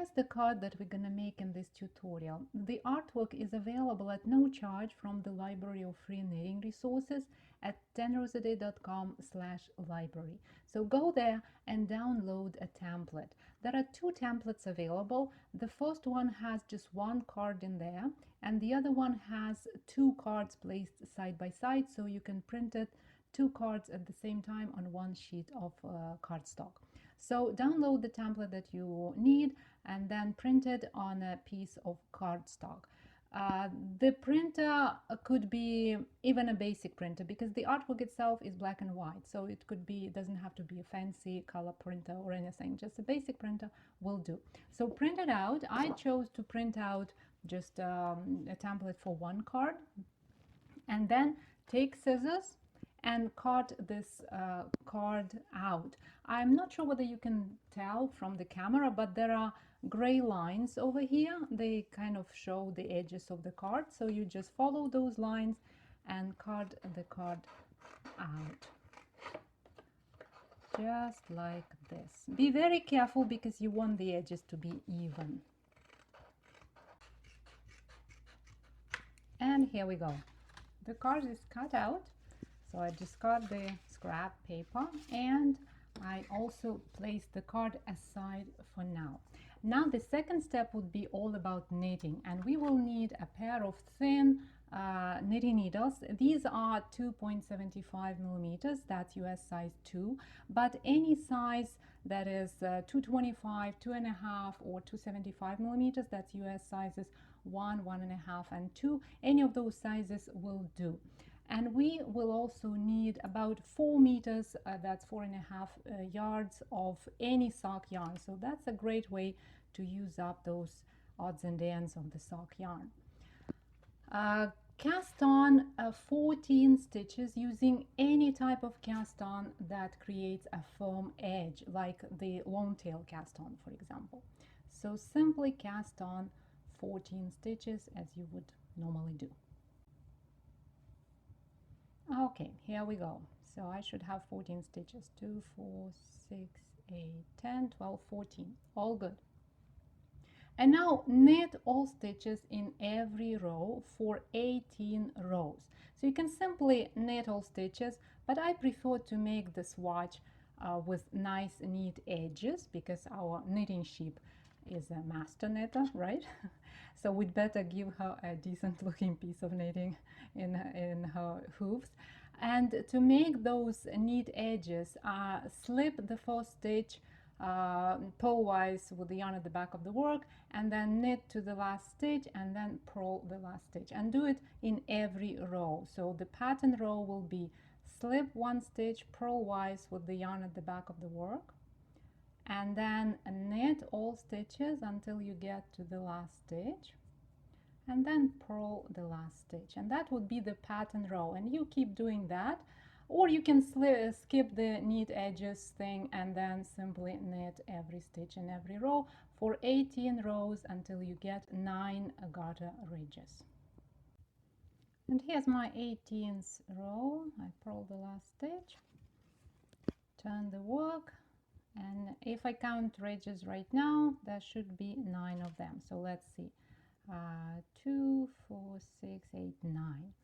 here's the card that we're gonna make in this tutorial. The artwork is available at no charge from the Library of Free Knitting Resources at tenrosaday.com/library. So go there and download a template. There are 2 templates available. The first one has just 1 card in there, and the other one has 2 cards placed side by side, so you can print it 2 cards at the same time on 1 sheet of cardstock. So download the template that you need and then print it on a piece of cardstock. The printer could be even a basic printer because the artwork itself is black and white, so it doesn't have to be a fancy color printer or anything. Just a basic printer will do. So print it out. I chose to print out just a template for 1 card, and then take scissors and cut this card out. I'm not sure whether you can tell from the camera, but there are gray lines over here. They kind of show the edges of the card, so you just follow those lines and cut the card out just like this. Be very careful because you want the edges to be even. And here we go. The card is cut out. So I discard the scrap paper and I also place the card aside for now. Now the second step would be all about knitting, and we will need a pair of thin knitting needles. These are 2.75 millimeters, that's US size 2, but any size that is 225, 2.5 or 275 millimeters, that's US sizes 1, 1.5 and 2, any of those sizes will do. And we will also need about 4 meters, that's 4.5 yards of any sock yarn. So that's a great way to use up those odds and ends of the sock yarn. Cast on 14 stitches using any type of cast on that creates a firm edge, like the long tail cast on, for example. So simply cast on 14 stitches as you would normally do. Okay, here we go. So I should have 14 stitches. 2, 4, 6, 8, 10, 12, 14. All good. And now knit all stitches in every row for 18 rows. So you can simply knit all stitches, but I prefer to make the swatch with nice neat edges because our knitting sheep is a master knitter, right? So we'd better give her a decent looking piece of knitting in her hooves. And to make those neat edges, slip the first stitch purlwise with the yarn at the back of the work, and then knit to the last stitch and then purl the last stitch, and do it in every row. So the pattern row will be slip 1 stitch purlwise with the yarn at the back of the work, and then knit all stitches until you get to the last stitch, and then purl the last stitch, and that would be the pattern row. And you keep doing that, or you can skip the neat edges thing and then simply knit every stitch in every row for 18 rows until you get 9 garter ridges. And here's my 18th row. I purl the last stitch, turn the work, and if I count ridges right now, there should be 9 of them. So let's see, 2, 4, 6, 8, 9.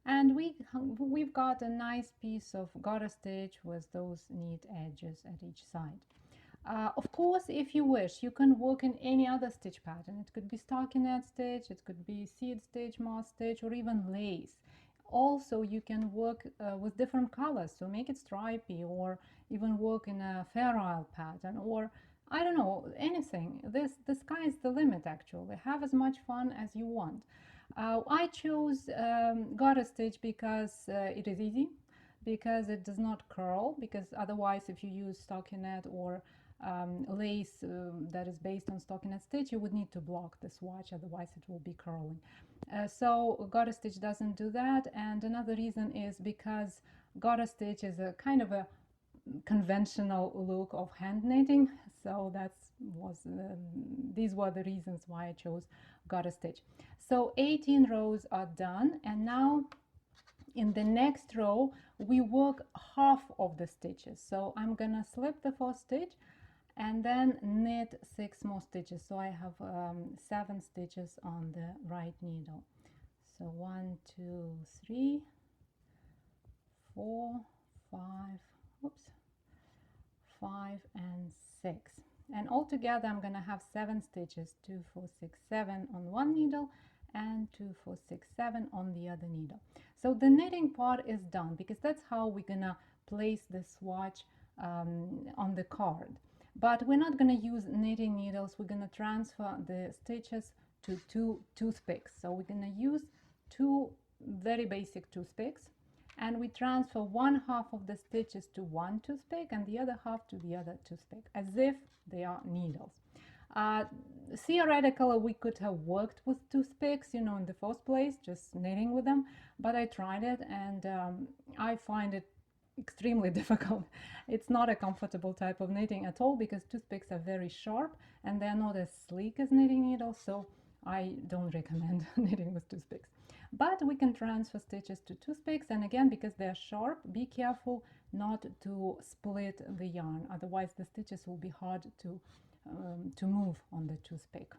And we've got a nice piece of garter stitch with those neat edges at each side. Of course, if you wish, you can work in any other stitch pattern. It could be stockinette stitch, it could be seed stitch, moss stitch, or even lace. Also, you can work with different colors, so make it stripy, or even work in a fair isle pattern, or I don't know, anything. The sky is the limit, actually. Have as much fun as you want. I chose garter stitch because it is easy, because it does not curl, because otherwise if you use stockinette or lace that is based on stockinette stitch, you would need to block the swatch, otherwise it will be curling. So garter stitch doesn't do that, and another reason is because garter stitch is a kind of a conventional look of hand knitting, so these were the reasons why I chose garter stitch. So 18 rows are done, and now in the next row we work half of the stitches. So I'm gonna slip the first stitch and then knit 6 more stitches. So I have 7 stitches on the right needle. So 1, 2, 3, 4, 5, oops, 5 and 6, and altogether I'm gonna have 7 stitches, 2, 4, 6, 7 on one needle and 2, 4, 6, 7 on the other needle. So the knitting part is done, because that's how we're gonna place the swatch on the card. But we're not going to use knitting needles. We're going to transfer the stitches to 2 toothpicks. So we're going to use 2 very basic toothpicks, and we transfer one half of the stitches to one toothpick and the other half to the other toothpick, as if they are needles. Theoretically, we could have worked with toothpicks, you know, in the first place, just knitting with them, but I tried it, and I find it extremely difficult. It's not a comfortable type of knitting at all, because toothpicks are very sharp and they're not as sleek as knitting needles, so I don't recommend knitting with toothpicks. But we can transfer stitches to toothpicks, and again, because they're sharp, be careful not to split the yarn, otherwise the stitches will be hard to move on the toothpick.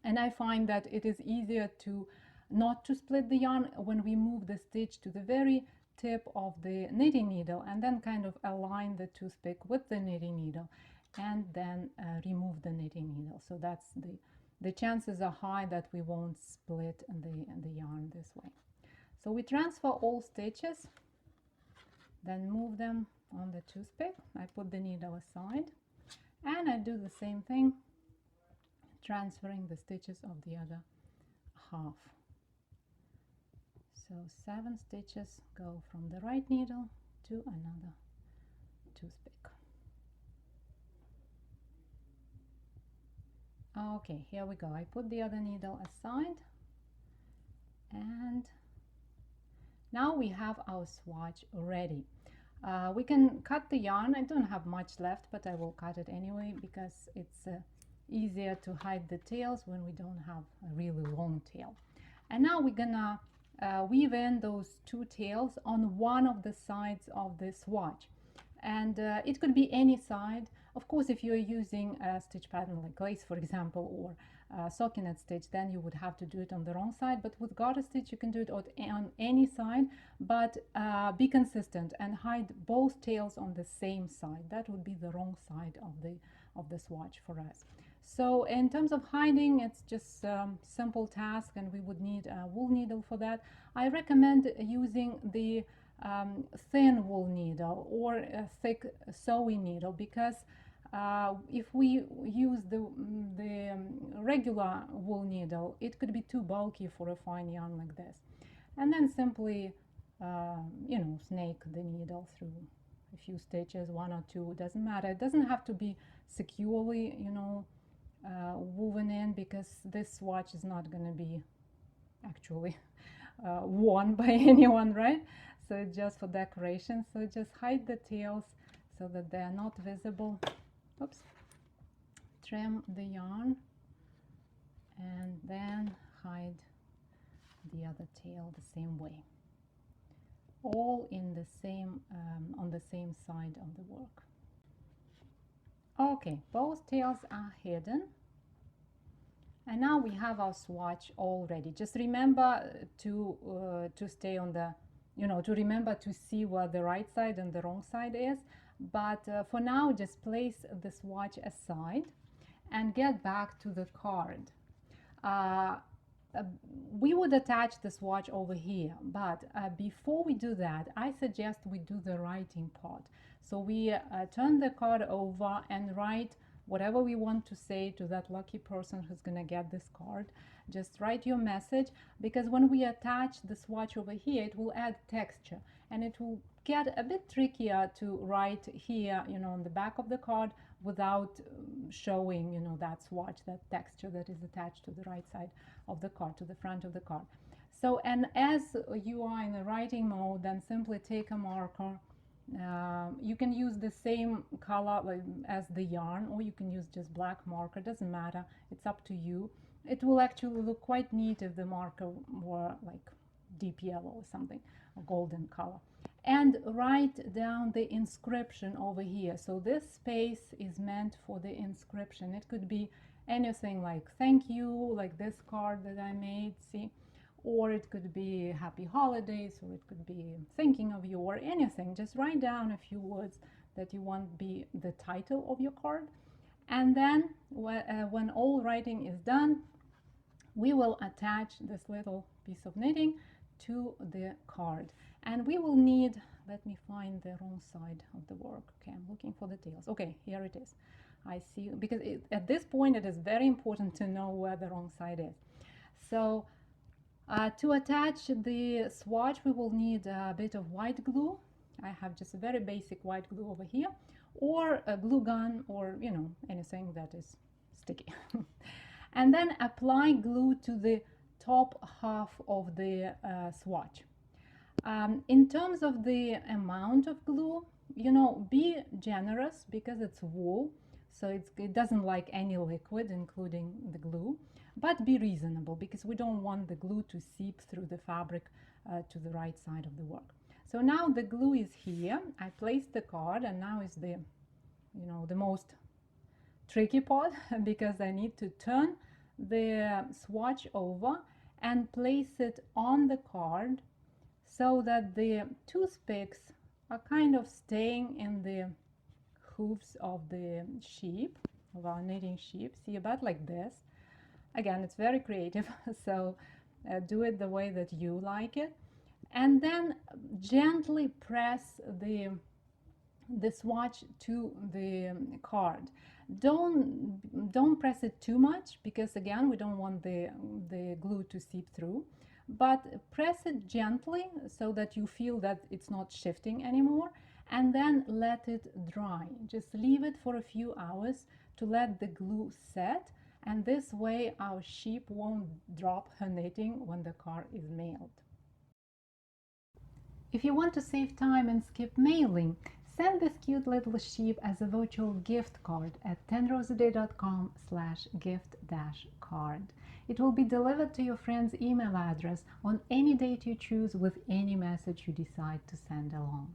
And I find that it is easier to not to split the yarn when we move the stitch to the very tip of the knitting needle, and then kind of align the toothpick with the knitting needle, and then remove the knitting needle. So that's the chances are high that we won't split the yarn this way. So we transfer all stitches, then move them on the toothpick. I put the needle aside, and I do the same thing, transferring the stitches of the other half. So 7 stitches go from the right needle to another toothpick. Okay, here we go. I put the other needle aside, and now we have our swatch ready. We can cut the yarn. I don't have much left, but I will cut it anyway, because it's easier to hide the tails when we don't have a really long tail. And now we're gonna weave in those 2 tails on one of the sides of the swatch, and it could be any side. Of course, if you're using a stitch pattern like lace, for example, or stockinette stitch, then you would have to do it on the wrong side. But with garter stitch, you can do it on any side, but be consistent and hide both tails on the same side. That would be the wrong side of the swatch for us. So in terms of hiding, it's just simple task, and we would need a wool needle for that. I recommend using the thin wool needle or a thick sewing needle, because if we use the regular wool needle, it could be too bulky for a fine yarn like this. And then simply you know, snake the needle through a few stitches, 1 or 2, doesn't matter. It doesn't have to be securely, you know, woven in, because this swatch is not going to be actually worn by anyone, right? So it's just for decoration. So just hide the tails so that they are not visible. Oops. Trim the yarn, and then hide the other tail the same way, all in the same on the same side of the work. Okay, both tails are hidden, and now we have our swatch all ready. Just remember to stay on the, you know, to remember to see where the right side and the wrong side is. But for now, just place the swatch aside and get back to the card. We would attach the swatch over here, but before we do that, I suggest we do the writing part. So we turn the card over and write whatever we want to say to that lucky person who's gonna get this card. Just write your message, because when we attach the swatch over here, it will add texture, and it will get a bit trickier to write here, you know, on the back of the card without showing, you know, that swatch, that texture that is attached to the right side of the card, to the front of the card. So, and as you are in the writing mode, then simply take a marker. You can use the same color as the yarn, or you can use just black marker, doesn't matter, it's up to you. It will actually look quite neat if the marker were like deep yellow or something, a golden color. and write down the inscription over here. So this space is meant for the inscription. It could be anything like thank you, like this card that I made, see, or it could be happy holidays, or it could be thinking of you, or anything. Just write down a few words that you want be the title of your card. And then when all writing is done, we will attach this little piece of knitting to the card. And we will need, let me find the wrong side of the work. Okay, I'm looking for the tails. Okay, here it is. I see, because at this point it is very important to know where the wrong side is. So to attach the swatch, we will need a bit of white glue. I have just a very basic white glue over here, or a glue gun, or anything that is sticky. And then apply glue to the top half of the swatch. In terms of the amount of glue, be generous, because it's wool, so it doesn't like any liquid, including the glue, but be reasonable, because we don't want the glue to seep through the fabric to the right side of the work. So now the glue is here. I placed the card, and now is the most tricky part because I need to turn the swatch over and place it on the card so that the toothpicks are kind of staying in the hooves of the sheep, of our knitting sheep. See, about like this. Again, it's very creative, so do it the way that you like it. And then gently press the swatch to the card. Don't press it too much, because again, we don't want the glue to seep through, but press it gently so that you feel that it's not shifting anymore, and then let it dry. Just leave it for a few hours to let the glue set, and this way our sheep won't drop her knitting when the card is mailed. If you want to save time and skip mailing, send this cute little sheep as a virtual gift card at 10roseaday.com/gift-card. It will be delivered to your friend's email address on any date you choose with any message you decide to send along.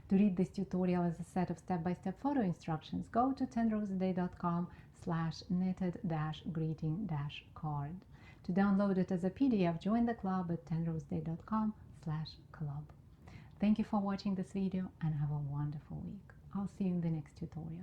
To read this tutorial as a set of step-by-step photo instructions, go to 10roseaday.com/knitted-greeting-card. To download it as a PDF, join the club at 10roseaday.com/club. Thank you for watching this video, and have a wonderful week. I'll see you in the next tutorial.